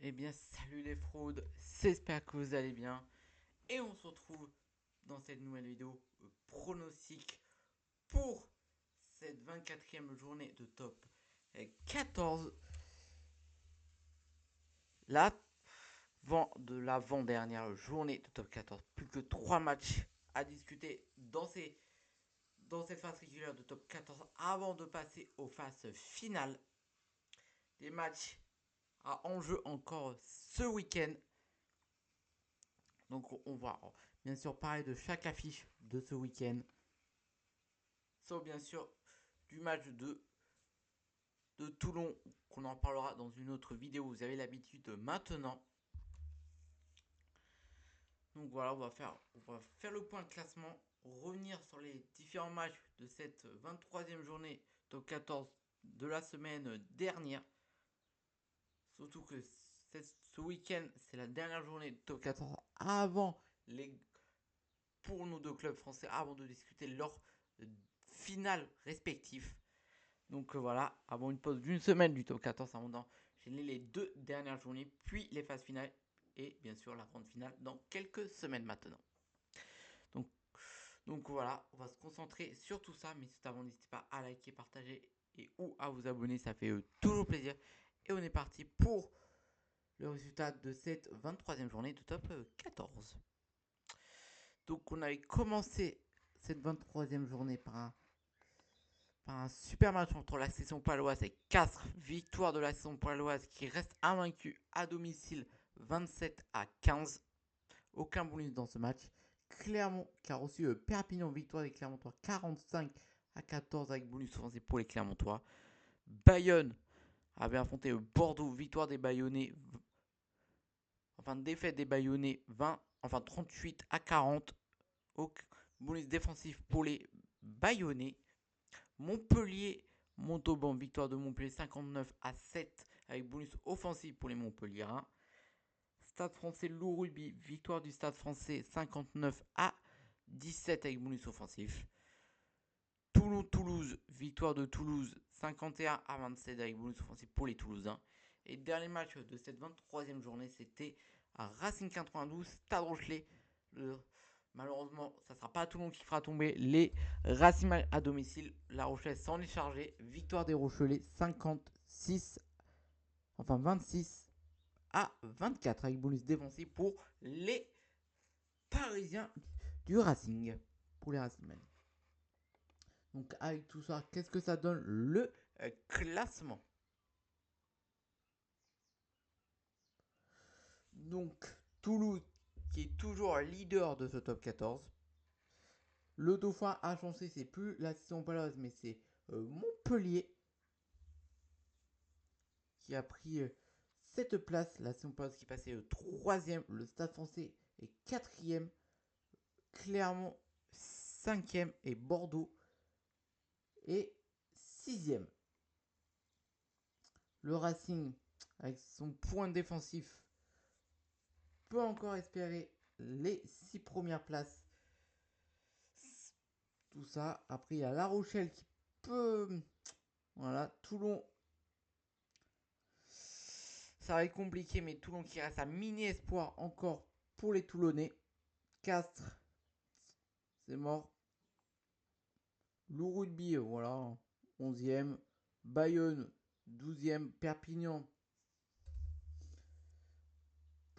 Eh bien, salut les fraudes, j'espère que vous allez bien. Et on se retrouve dans cette nouvelle vidéo pronostic pour cette 24e journée de top 14. L'avant-dernière journée de top 14. Plus que 3 matchs à discuter dans cette phase régulière de top 14 avant de passer aux phases finales. Des matchs à enjeu encore ce week-end. Donc on va bien sûr parler de chaque affiche de ce week-end. Sauf bien sûr du match de Toulon qu'on en parlera dans une autre vidéo. Vous avez l'habitude maintenant. Donc voilà, on va faire le point de classement, revenir sur les différents matchs de cette 23e journée top 14 de la semaine dernière. Surtout que ce week-end, c'est la dernière journée de top 14 avant les pour nos deux clubs français avant de discuter leur finale respectif. Donc voilà, avant une pause d'une semaine du top 14, avant d'enchaîner les deux dernières journées, puis les phases finales et bien sûr la grande finale dans quelques semaines maintenant. Donc, donc voilà, on va se concentrer sur tout ça, mais tout avant, n'hésitez pas à liker, partager et ou à vous abonner, ça fait toujours plaisir. Et on est parti pour le résultat de cette 23e journée de top 14. Donc on avait commencé cette 23e journée par un super match entre la section paloise et 4 victoires de la section paloise qui reste invaincue à domicile 27-15. Aucun bonus dans ce match. Clermont qui a reçu Perpignan, victoire des Clermontois 45-14 avec bonus offensif pour les Clermontois. Bayonne avait affronté Bordeaux, victoire des Bayonnais, enfin défaite des Bayonnais 38-40. Bonus défensif pour les Bayonnais. Montpellier, Montauban, victoire de Montpellier 59-7 avec bonus offensif pour les Montpelliérains. Stade français Loup Rugby, victoire du Stade français 59-17 avec bonus offensif. Toulon-Toulouse, victoire de Toulouse 51-27 avec bonus offensif pour les Toulousains. Et dernier match de cette 23e journée, c'était à Racing 92, Stade Rochelet. Malheureusement, ça ne sera pas Toulon qui fera tomber les Racing à domicile. La Rochelle s'en est chargée. Victoire des Rochelais 26 à 24 avec bonus défensif pour les Parisiens du Racing. Pour les Racingmen. Donc avec tout ça, qu'est-ce que ça donne le classement? Donc Toulouse qui est toujours leader de ce top 14. Le Dauphin a changé, c'est plus la saison paloise, mais c'est Montpellier qui a pris cette place. La saison paloise qui passait 3ème, le Stade français est 4ème, Clermont 5ème et Bordeaux est 6ème. Le Racing, avec son point défensif, peut encore espérer les 6 premières places. Tout ça. Après, il y a La Rochelle qui peut. Voilà. Toulon. Ça va être compliqué, mais Toulon qui reste à mini espoir encore pour les Toulonnais. Castres, c'est mort. Loup Rugby, voilà. 11ème. Bayonne, 12ème. Perpignan,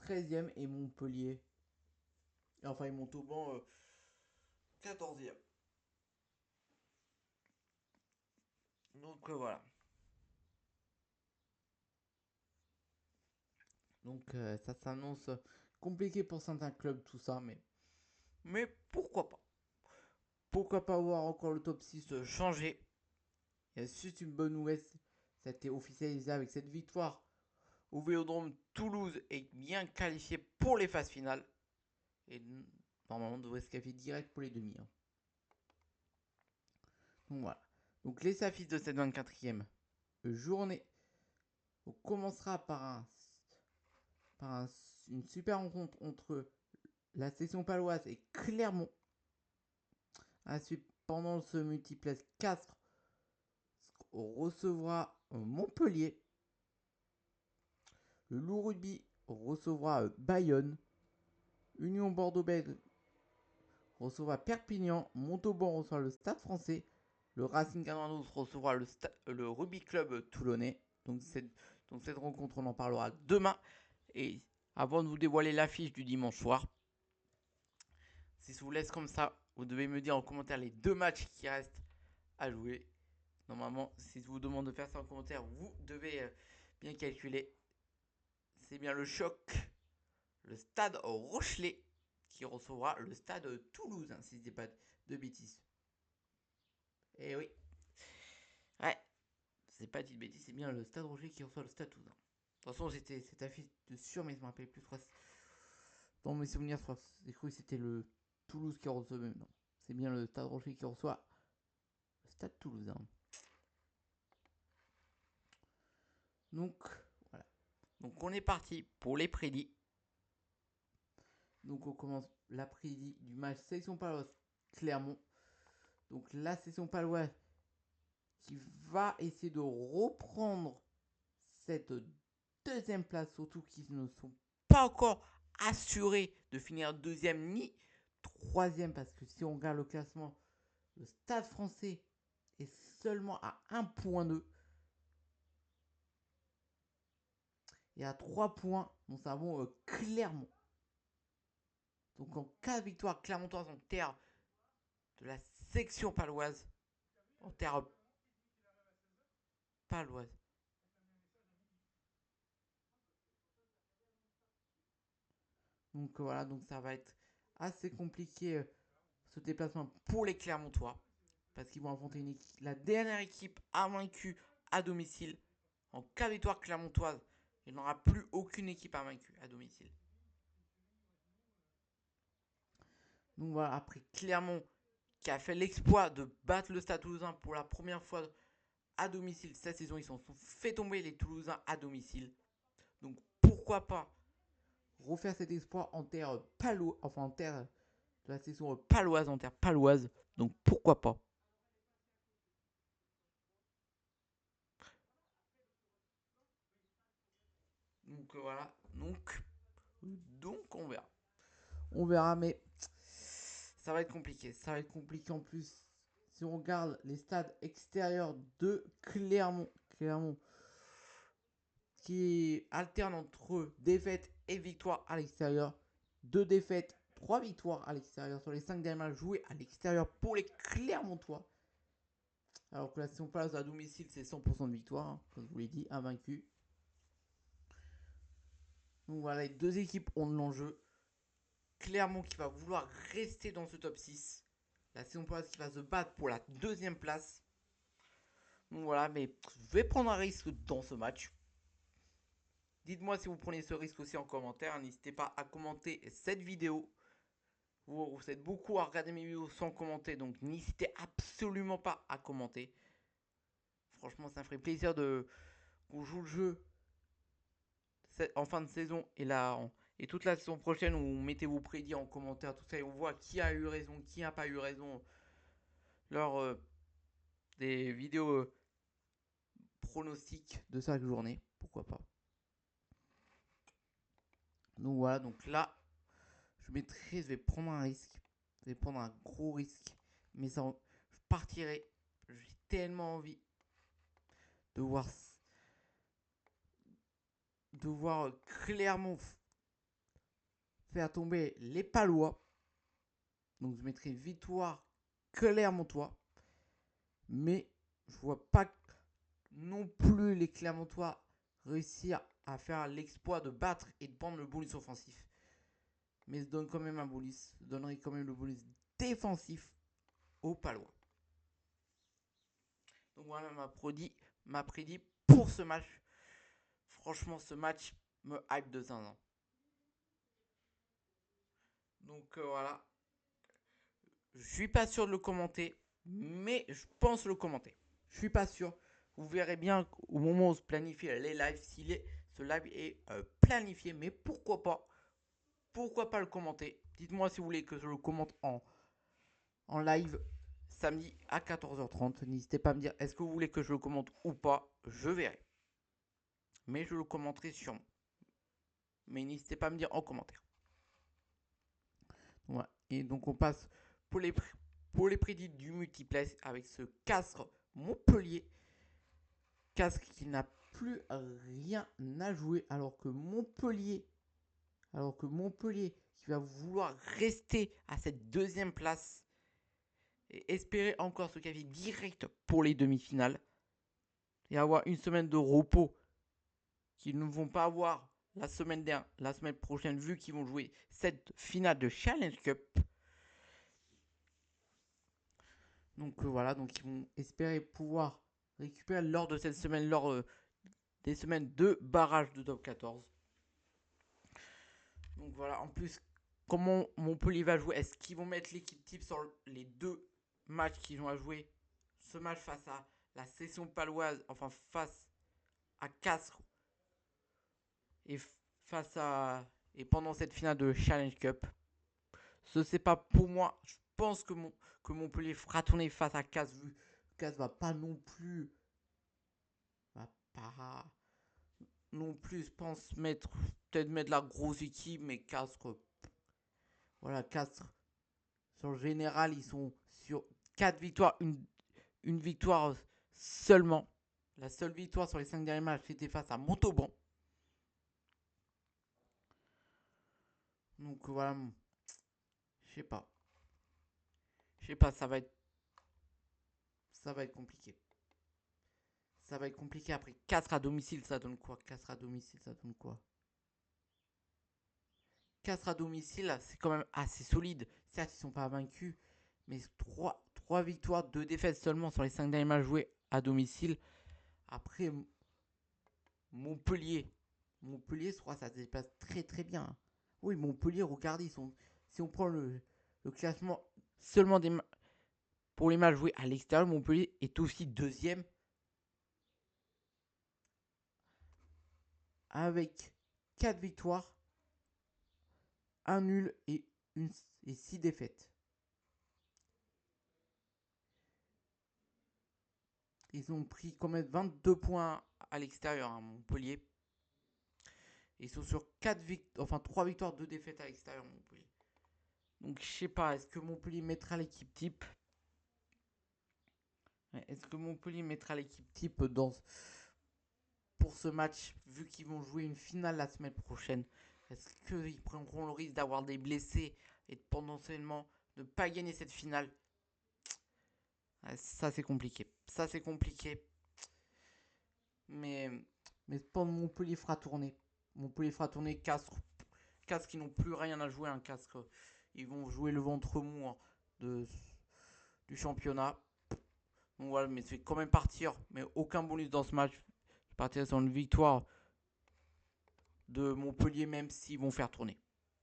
13ème. Et Montpellier. Enfin, et Montauban, 14ème. Donc voilà. Donc ça s'annonce compliqué pour certains clubs, tout ça, mais pourquoi pas? Pourquoi pas voir encore le top 6 changer? Il y a juste une bonne nouvelle, ça a été officialisé avec cette victoire au Vélodrome. Toulouse est bien qualifié pour les phases finales et normalement devrait se qualifier direct pour les demi. Donc voilà. Donc les affiches de cette 24e journée. On commencera par une super rencontre entre la section paloise et Clermont. Ensuite, pendant ce multiplex 4, on recevra Montpellier. Le Loup Rugby recevra Bayonne. Union Bordeaux-Bègles recevra Perpignan. Montauban recevra le Stade Français. Le Racing Cananos recevra le Rugby Club Toulonnais. Donc cette rencontre, on en parlera demain. Et avant de vous dévoiler l'affiche du dimanche soir, si je vous laisse comme ça, vous devez me dire en commentaire les 2 matchs qui restent à jouer. Normalement, si je vous demande de faire ça en commentaire, vous devez bien calculer. C'est bien le choc, le Stade Rochelet qui recevra le Stade Toulouse, si je dis pas de bêtises. Eh oui. Ouais, c'est pas dit de bêtises, c'est bien le Stade Rochelet qui reçoit le Stade Toulousain. De toute façon, c'était cette affiche de sûr, mais je me rappelle plus. Dans mes souvenirs, j'ai cru que c'était le Toulouse qui recevait. Non, c'est bien le Stade Rochelet qui reçoit le Stade Toulousain. Donc, voilà. Donc, on est parti pour les prédits. Donc, on commence l'après-midi du match sélection paloise Clermont. Donc, la sélection paloise qui va essayer de reprendre cette deuxième place, surtout qu'ils ne sont pas encore assurés de finir deuxième ni troisième, parce que si on regarde le classement, le Stade Français est seulement à 1 point 2 et à 3 points, nous avons Clermont. Donc en cas de victoire clermontoise en terre de la section paloise, en terre paloise. Donc voilà, donc ça va être assez compliqué ce déplacement pour les Clermontois, parce qu'ils vont affronter la dernière équipe invaincue à domicile. En cas de victoire clermontoise, il n'y aura plus aucune équipe invaincue à domicile. Donc voilà, après Clermont qui a fait l'exploit de battre le Stade Toulousain pour la première fois à domicile cette saison, ils se sont fait tomber les Toulousains à domicile. Donc pourquoi pas refaire cet exploit en terre en terre de la saison paloise, en terre paloise. Donc pourquoi pas. Donc voilà, donc on verra. On verra, mais ça va être compliqué. Ça va être compliqué en plus. Si on regarde les stades extérieurs de Clermont qui alterne entre défaites et victoires à l'extérieur. 2 défaites, 3 victoires à l'extérieur sur les 5 derniers matchs joués à l'extérieur pour les Clermontois. Alors que la saison place à domicile, c'est 100% de victoire, hein, comme je vous l'ai dit, invaincu. Donc voilà, les 2 équipes ont de l'enjeu. Clermont qui va vouloir rester dans ce top 6. La saison place qui va se battre pour la 2e place. Donc voilà, mais je vais prendre un risque dans ce match. Dites-moi si vous prenez ce risque aussi en commentaire. N'hésitez pas à commenter cette vidéo. Vous êtes beaucoup à regarder mes vidéos sans commenter, donc n'hésitez absolument pas à commenter. Franchement, ça me ferait plaisir qu'on joue le jeu en fin de saison et toute la saison prochaine où vous mettez vos prédits en commentaire, tout ça, et on voit qui a eu raison, qui n'a pas eu raison lors des vidéos pronostics de chaque journée. Pourquoi pas. Donc voilà, donc là, je vais prendre un risque. Je vais prendre un gros risque. Mais ça, je partirai. J'ai tellement envie de voir Clermont faire tomber les Palois. Donc je mettrai victoire Clermontois. Mais je vois pas non plus les Clermontois réussir à faire l'exploit de battre et de prendre le bonus offensif. Mais je donne quand même un bonus. Je donnerai quand même le bonus défensif aux Palois. Donc voilà ma prédit pour ce match. Franchement, ce match me hype de zinzin. Donc voilà. Je suis pas sûr de le commenter, mais je pense le commenter. Je suis pas sûr. Vous verrez bien au moment où se planifie les lives, ce live est planifié, mais pourquoi pas. Pourquoi pas le commenter. Dites-moi si vous voulez que je le commente en live samedi à 14h30. N'hésitez pas à me dire est-ce que vous voulez que je le commente ou pas. Je verrai. Mais je le commenterai sûrement. mais n'hésitez pas à me dire en commentaire. Voilà. Et donc on passe pour les prédits du multiplex avec ce Castres Montpellier. Castres qui n'a plus rien à jouer alors que Montpellier qui va vouloir rester à cette deuxième place et espérer encore se qualifier direct pour les demi-finales et avoir une semaine de repos qu'ils ne vont pas avoir la semaine prochaine vu qu'ils vont jouer cette finale de Challenge Cup. Donc voilà, donc ils vont espérer pouvoir récupérer lors de cette semaine, lors des semaines de barrage de top 14. Donc voilà, en plus, comment Montpellier va jouer? Est-ce qu'ils vont mettre l'équipe type sur les deux matchs qu'ils ont à jouer? Ce match face à la Session Paloise, enfin face à Castres et face à et pendant cette finale de Challenge Cup. Ce n'est pas pour moi. Je pense que Montpellier fera tourner face à Castres vu que Castres va pas non plus je pense peut-être mettre la grosse équipe, mais Castres, voilà, Castres, sur le général, ils sont sur 4 victoires, une victoire seulement. La seule victoire sur les 5 derniers matchs, c'était face à Montauban. Donc voilà, je sais pas. Ça va être compliqué. Ça va être compliqué après. 4 à domicile, ça donne quoi? 4 à domicile, ça donne quoi? 4 à domicile, c'est quand même assez solide. Certes, ils ne sont pas vaincus, mais 3 victoires, 2 défaites seulement sur les 5 derniers matchs joués à domicile. Après, Montpellier, je crois que ça se dépasse très très bien. Oui, Montpellier, regardez, si on prend le classement seulement pour les matchs joués à l'extérieur, Montpellier est aussi deuxième avec 4 victoires, 1 nul et 6 défaites. Ils ont pris quand même 22 points à l'extérieur, hein, Montpellier. Ils sont sur 3 victoires, 2 défaites à l'extérieur, Montpellier. Donc je sais pas, est-ce que Montpellier mettra l'équipe type? Est-ce que Montpellier mettra l'équipe type pour ce match, vu qu'ils vont jouer une finale la semaine prochaine? Est-ce qu'ils prendront le risque d'avoir des blessés et de potentiellement ne pas gagner cette finale? Ça c'est compliqué. Mais Montpellier fera tourner. Castres qui n'ont plus rien à jouer. Un Castres, ils vont jouer le ventre mou du championnat. Donc voilà, mais c'est quand même partir. Mais aucun bonus dans ce match. Partir sur une victoire de Montpellier, même s'ils vont faire tourner.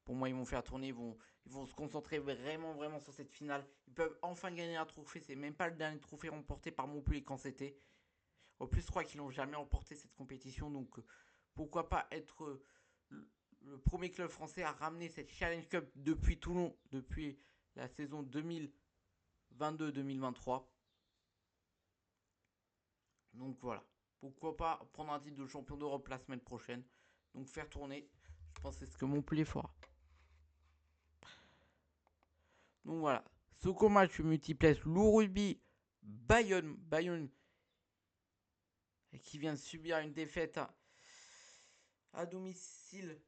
Pour moi, ils vont faire tourner. Ils vont se concentrer vraiment, vraiment sur cette finale. Ils peuvent enfin gagner un trophée. C'est même pas le dernier trophée remporté par Montpellier quand c'était. Au plus, je crois qu'ils n'ont jamais remporté cette compétition. Donc, pourquoi pas être le premier club français à ramener cette Challenge Cup depuis Toulon, depuis la saison 2022-2023. Donc voilà. Pourquoi pas prendre un titre de champion d'Europe la semaine prochaine. Donc faire tourner. Je pense que c'est ce que Montpellier fera. Donc voilà. Second match multiplex, Loup Rugby, Bayonne qui vient de subir une défaite à domicile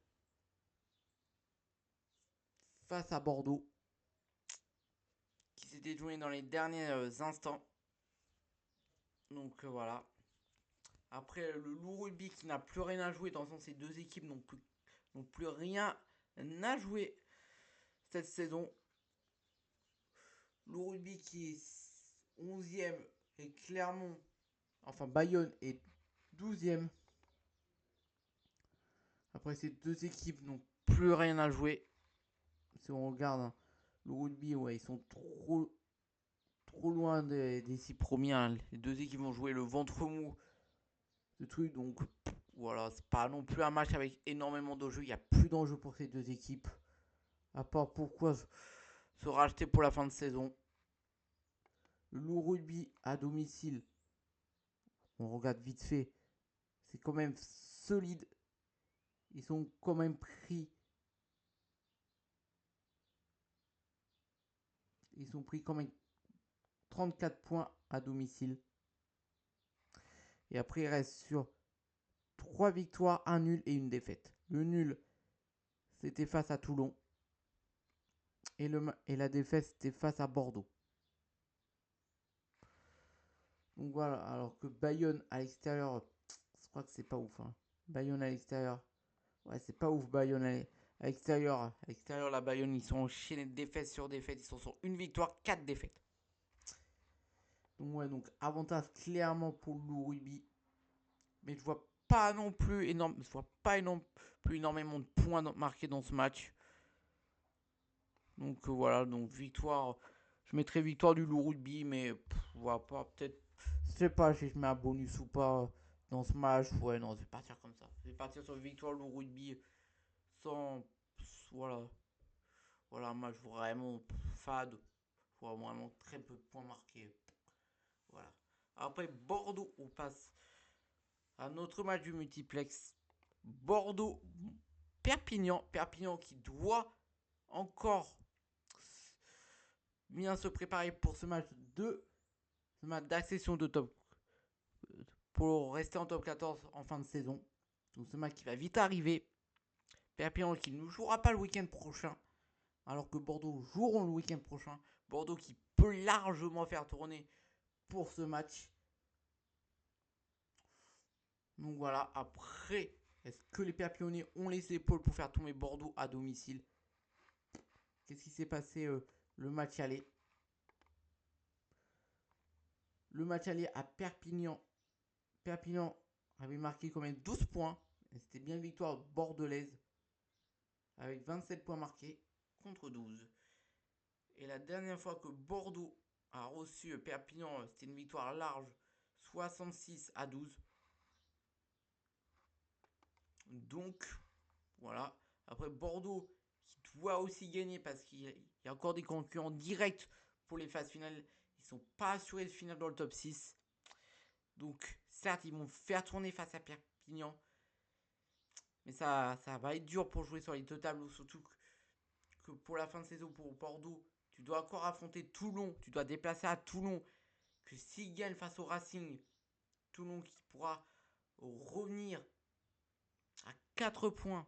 face à Bordeaux, qui s'est déjoué dans les derniers instants. Donc voilà. Après, le Loup Rugby qui n'a plus rien à jouer, dans le sens ces deux équipes n'ont plus rien à jouer cette saison. Loup Rugby qui est 11e et Clermont, enfin Bayonne est 12e. Après, ces deux équipes n'ont plus rien à jouer. Si on regarde hein, le rugby, ouais, ils sont trop loin des 6 premiers. Hein. Les deux équipes vont jouer le ventre mou de truc. Donc voilà, c'est pas non plus un match avec énormément d'enjeux. Il n'y a plus d'enjeux pour ces deux équipes. À part pourquoi se racheter pour la fin de saison. Le Loup Rugby à domicile, on regarde vite fait, c'est quand même solide. Ils ont quand même pris. Ils ont pris quand même 34 points à domicile. Et après, il reste sur 3 victoires, un nul et une défaite. Le nul, c'était face à Toulon. Et la défaite, c'était face à Bordeaux. Donc voilà, alors que Bayonne à l'extérieur, je crois que c'est pas ouf. Hein. Bayonne à l'extérieur. Ouais, c'est pas ouf, Bayonne à l'extérieur. À l'extérieur, la Bayonne, ils sont enchaînés de défaite sur défaite. Ils sont sur une victoire, 4 défaites. Donc ouais, donc avantage clairement pour le Loup Rugby. Mais je vois pas non plus énormément de points marqués dans ce match. Donc voilà, donc victoire. Je mettrais victoire du Loup Rugby, mais voilà pas peut-être. Je sais pas si je mets un bonus ou pas dans ce match. Ouais, non, je vais partir comme ça. Je vais partir sur victoire Loup Rugby sans. Voilà. Voilà, un match vraiment fade. Vraiment très peu de points marqués. Voilà. Après Bordeaux, on passe à notre match du multiplex. Bordeaux, Perpignan. Perpignan qui doit encore bien se préparer pour ce match d'accession de top pour rester en top 14 en fin de saison. Donc ce match qui va vite arriver. Perpignan qui ne jouera pas le week-end prochain, alors que Bordeaux joueront le week-end prochain. Bordeaux qui peut largement faire tourner pour ce match. Donc voilà, après, est-ce que les Perpignanais ont les épaules pour faire tourner Bordeaux à domicile? Qu'est-ce qui s'est passé le match aller? Le match aller à Perpignan. Perpignan avait marqué quand même 12 points. C'était bien une victoire bordelaise. Avec 27 points marqués contre 12. Et la dernière fois que Bordeaux a reçu Perpignan, c'était une victoire large, 66-12. Donc, voilà. Après, Bordeaux qui doit aussi gagner parce qu'il y a encore des concurrents directs pour les phases finales. Ils ne sont pas assurés de finale dans le top 6. Donc, certes, ils vont faire tourner face à Perpignan. Mais ça va être dur pour jouer sur les deux tableaux. Surtout que pour la fin de saison, pour Bordeaux, tu dois encore affronter Toulon. Tu dois déplacer à Toulon. Que s'ils gagnent face au Racing, Toulon qui pourra revenir à 4 points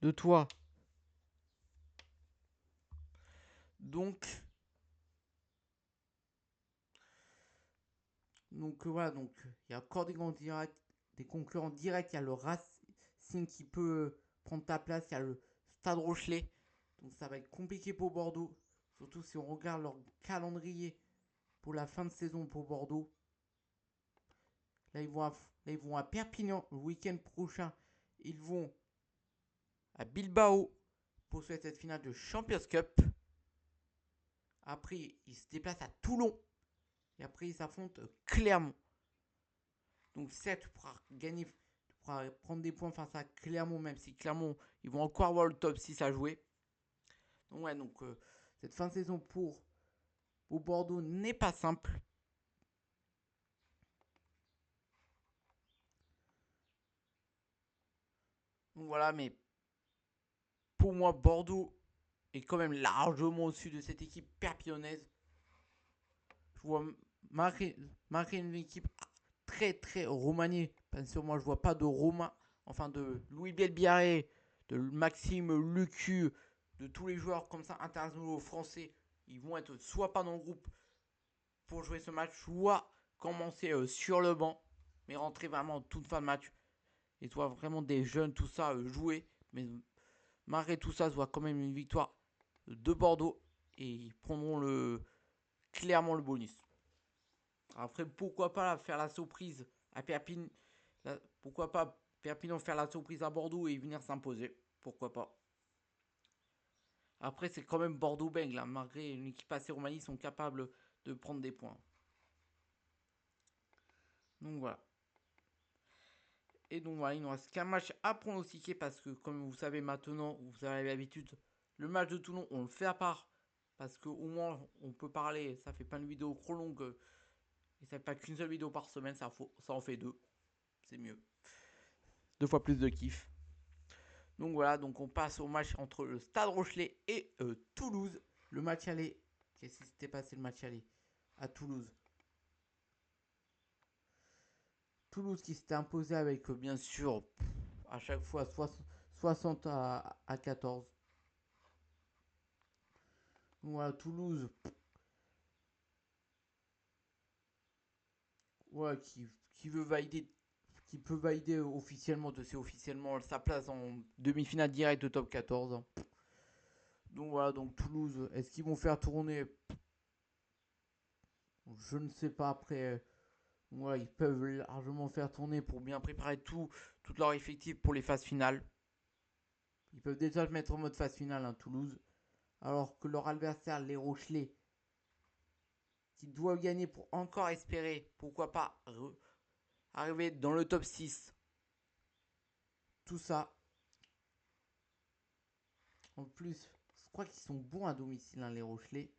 de toi. Donc voilà, donc il y a encore des concurrents directs. Il y a le Racing qui peut prendre ta place. Il y a le Stade Rochelet. Donc ça va être compliqué pour Bordeaux. Surtout si on regarde leur calendrier pour la fin de saison pour Bordeaux. Là, ils vont à Perpignan le week-end prochain. Ils vont à Bilbao pour cette finale de Champions Cup. Après, ils se déplacent à Toulon. Et après, ils s'affrontent Clermont. Donc, certes, tu pourras gagner, tu pourras prendre des points face à Clermont, même si Clermont, ils vont encore avoir le top 6 à jouer. Donc, ouais, cette fin de saison pour Bordeaux n'est pas simple. Donc, voilà, mais pour moi, Bordeaux est quand même largement au-dessus de cette équipe perpignanaise. Je vois marquer une équipe très très remaniée. Parce que moi je vois pas de Romain, enfin de Louis Bielbiaré, de Maxime Lucu, de tous les joueurs comme ça internationaux français. Ils vont être soit pas dans le groupe pour jouer ce match, soit commencer sur le banc, mais rentrer vraiment en toute fin de match. Et soit vraiment des jeunes, tout ça, jouer. Mais malgré tout ça, se voit quand même une victoire de Bordeaux. Et ils prendront clairement le bonus. Après, pourquoi pas faire la surprise à Perpignan. Pourquoi pas Perpignan faire la surprise à Bordeaux et venir s'imposer. Pourquoi pas. Après, c'est quand même Bordeaux-Bègles. Hein. Malgré une équipe assez romanie, ils sont capables de prendre des points. Donc voilà. Et donc voilà, il ne reste qu'un match à pronostiquer parce que, comme vous savez maintenant, vous avez l'habitude, le match de Toulon, on le fait à part. Parce qu'au moins, on peut parler. Ça fait pas une vidéo trop longue. Et ça fait pas qu'une seule vidéo par semaine. Ça en fait deux. C'est mieux. 2 fois plus de kiff. Donc voilà, donc on passe au match entre le Stade Rochelais et Toulouse. Le match aller. Qu'est-ce qui s'était passé le match aller à Toulouse? Toulouse qui s'était imposé avec bien sûr à chaque fois 60 à 14. Donc voilà, Toulouse ouais, qui veut valider, qui peut valider officiellement, c'est officiellement sa place en demi-finale directe de top 14. Donc voilà, donc Toulouse, est-ce qu'ils vont faire tourner? Je ne sais pas. Après, ouais, ils peuvent largement faire tourner pour bien préparer tout leur effectif pour les phases finales. Ils peuvent déjà le mettre en mode phase finale, hein, Toulouse. Alors que leur adversaire, les Rochelais, qui doivent gagner pour encore espérer, pourquoi pas, arriver dans le top 6. Tout ça. En plus, je crois qu'ils sont bons à domicile, hein, les Rochelais.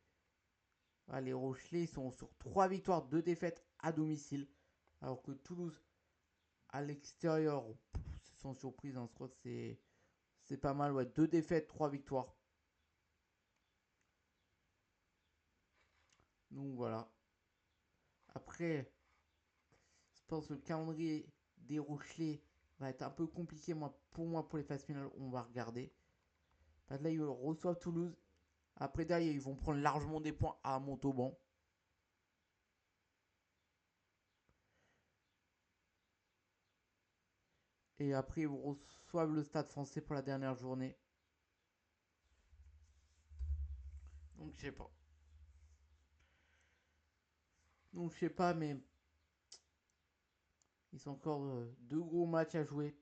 Ah, les Rochelais sont sur 3 victoires, 2 défaites à domicile. Alors que Toulouse, à l'extérieur, c'est sans surprise, hein, je crois que c'est pas mal. Ouais, 2 défaites, 3 victoires. Donc voilà. Après, je pense que le calendrier des Rochelais va être un peu compliqué pour moi pour les phases finales. On va regarder. Parce que là, ils reçoivent Toulouse. Après, derrière, ils vont prendre largement des points à Montauban. Et après, ils reçoivent le Stade Français pour la dernière journée. Donc, je sais pas. Donc, je sais pas, mais ils sont encore 2 gros matchs à jouer.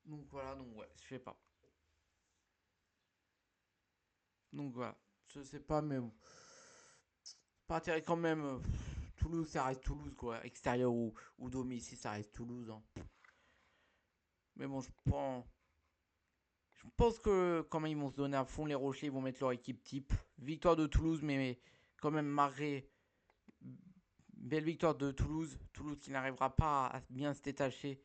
Donc, voilà, donc ouais, je sais pas. Donc, voilà. Je sais pas, mais bon. Partirait quand même. Toulouse, ça reste Toulouse, quoi. Extérieur ou domicile, ça reste Toulouse. Hein. Mais bon, je pense que quand même ils vont se donner à fond les Rochers, ils vont mettre leur équipe type. Victoire de Toulouse, mais quand même marré. Belle victoire de Toulouse. Toulouse qui n'arrivera pas à bien se détacher.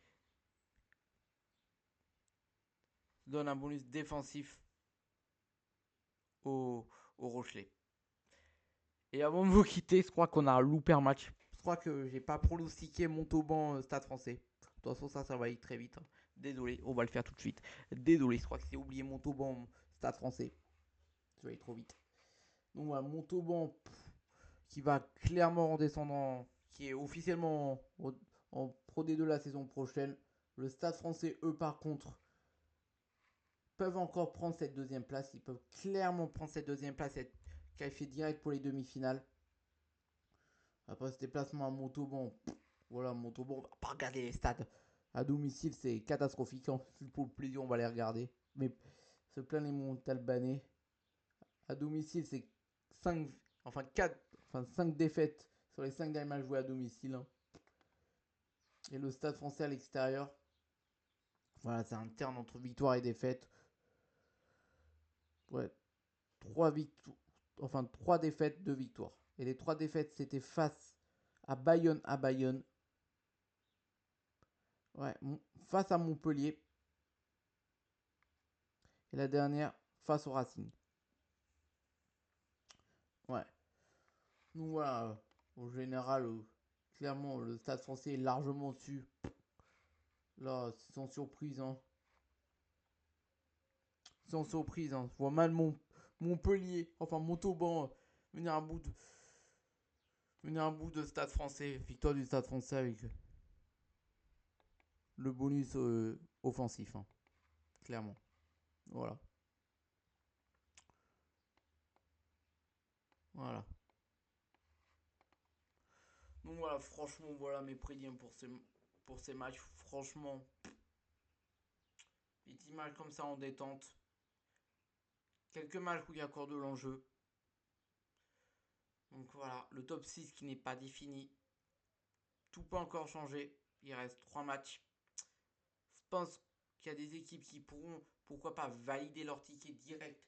Donne un bonus défensif aux, aux Rochelais. Et avant de vous quitter, je crois qu'on a loupé un match. Je crois que j'ai pas pronostiqué Montauban Stade Français. De toute façon, ça va aller très vite. Hein. Désolé, on va le faire tout de suite. Désolé, je crois que c'est oublié Montauban Stade Français. Ça va aller trop vite. Donc voilà, Montauban qui va clairement en descendant, qui est officiellement en Pro D2 la saison prochaine. Le Stade Français, eux, par contre, peuvent encore prendre cette deuxième place. Ils peuvent clairement prendre cette deuxième place, être qualifiés direct pour les demi-finales. Après ce déplacement à Montauban, voilà, Montauban, on va pas regarder les stades. À domicile, c'est catastrophique. Hein. Pour le plaisir, on va les regarder. Mais se plaint les Montalbanais. À domicile, c'est 5, enfin 4, enfin 5 défaites sur les 5 derniers matchs joués à domicile. Hein. Et le Stade Français à l'extérieur, voilà, c'est un terme entre victoire et défaite. Ouais, 3 victoires, enfin 3 défaites, 2 victoires. Et les 3 défaites, c'était face à Bayonne. Ouais, face à Montpellier. Et la dernière, face au Racing. Ouais. Donc voilà, au général, clairement, le Stade Français est largement dessus. Là, sans surprise, hein. Sans surprise, hein. Je vois mal Montpellier, enfin Montauban, venir à bout de Stade Français. Victoire du Stade Français avec le bonus offensif, hein. Clairement. Voilà. Voilà. Donc voilà, franchement, voilà mes prédictions pour ces matchs. Franchement, les petits matchs comme ça en détente. Quelques matchs où il y a encore de l'enjeu. Donc voilà, le top 6 qui n'est pas défini. Tout peut encore changer. Il reste 3 matchs. Je pense qu'il y a des équipes qui pourront, pourquoi pas, valider leur ticket direct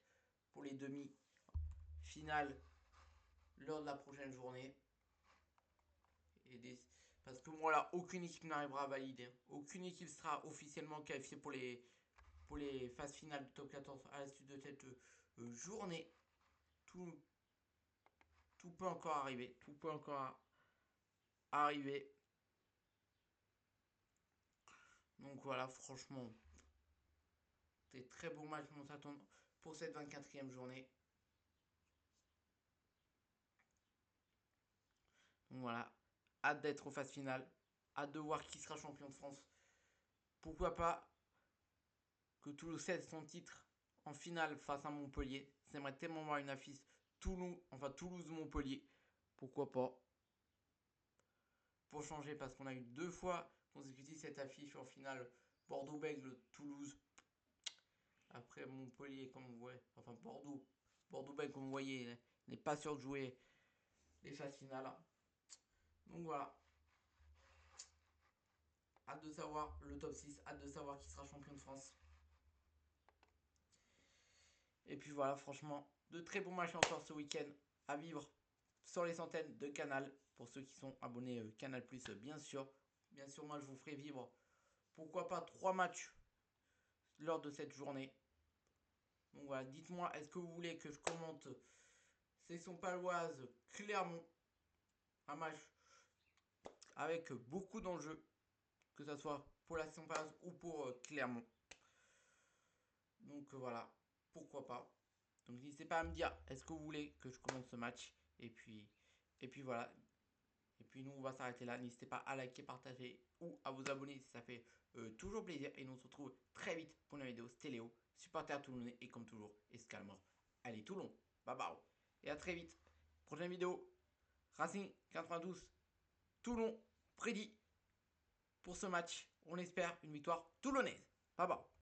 pour les demi-finales lors de la prochaine journée. Parce que voilà, aucune équipe n'arrivera à valider. Aucune équipe sera officiellement qualifiée pour les phases finales du top 14 à la suite de cette journée. Tout peut encore arriver. Tout peut encore arriver. Donc voilà, franchement, c'est très beau match pour cette 24e journée. Donc voilà, hâte d'être aux phases finales. Hâte de voir qui sera champion de France. Pourquoi pas que Toulouse cède son titre en finale face à Montpellier. J'aimerais tellement voir une affiche Toulouse-Montpellier. Pourquoi pas. Pour changer, parce qu'on a eu 2 fois consécutif cette affiche en finale Bordeaux-Bègles-Toulouse. Après Montpellier, comme vous voyez, enfin Bordeaux-Bègles, comme vous voyez, n'est pas sûr de jouer les phases finales. Donc voilà. Hâte de savoir le top 6, hâte de savoir qui sera champion de France. Et puis voilà, franchement, de très bons matchs encore ce week-end à vivre sur les antennes de Canal. Pour ceux qui sont abonnés Canal+, bien sûr. Bien sûr, moi je vous ferai vivre, pourquoi pas, 3 matchs lors de cette journée. Donc voilà, dites-moi, est-ce que vous voulez que je commente Section Paloise Clermont, un match avec beaucoup d'enjeux, que ce soit pour la Section Paloise ou pour Clermont. Donc voilà, pourquoi pas. Donc n'hésitez pas à me dire, est-ce que vous voulez que je commente ce match. Et puis voilà. Et puis nous, on va s'arrêter là. N'hésitez pas à liker, partager ou à vous abonner si ça fait toujours plaisir. Et nous on se retrouve très vite pour une vidéo. C'était Léo, supporter toulonnais et comme toujours, Escalmore. Allez Toulon, bye bye. Et à très vite. Prochaine vidéo, Racing 92, Toulon, prédit pour ce match. On espère une victoire toulonnaise. Bye bye.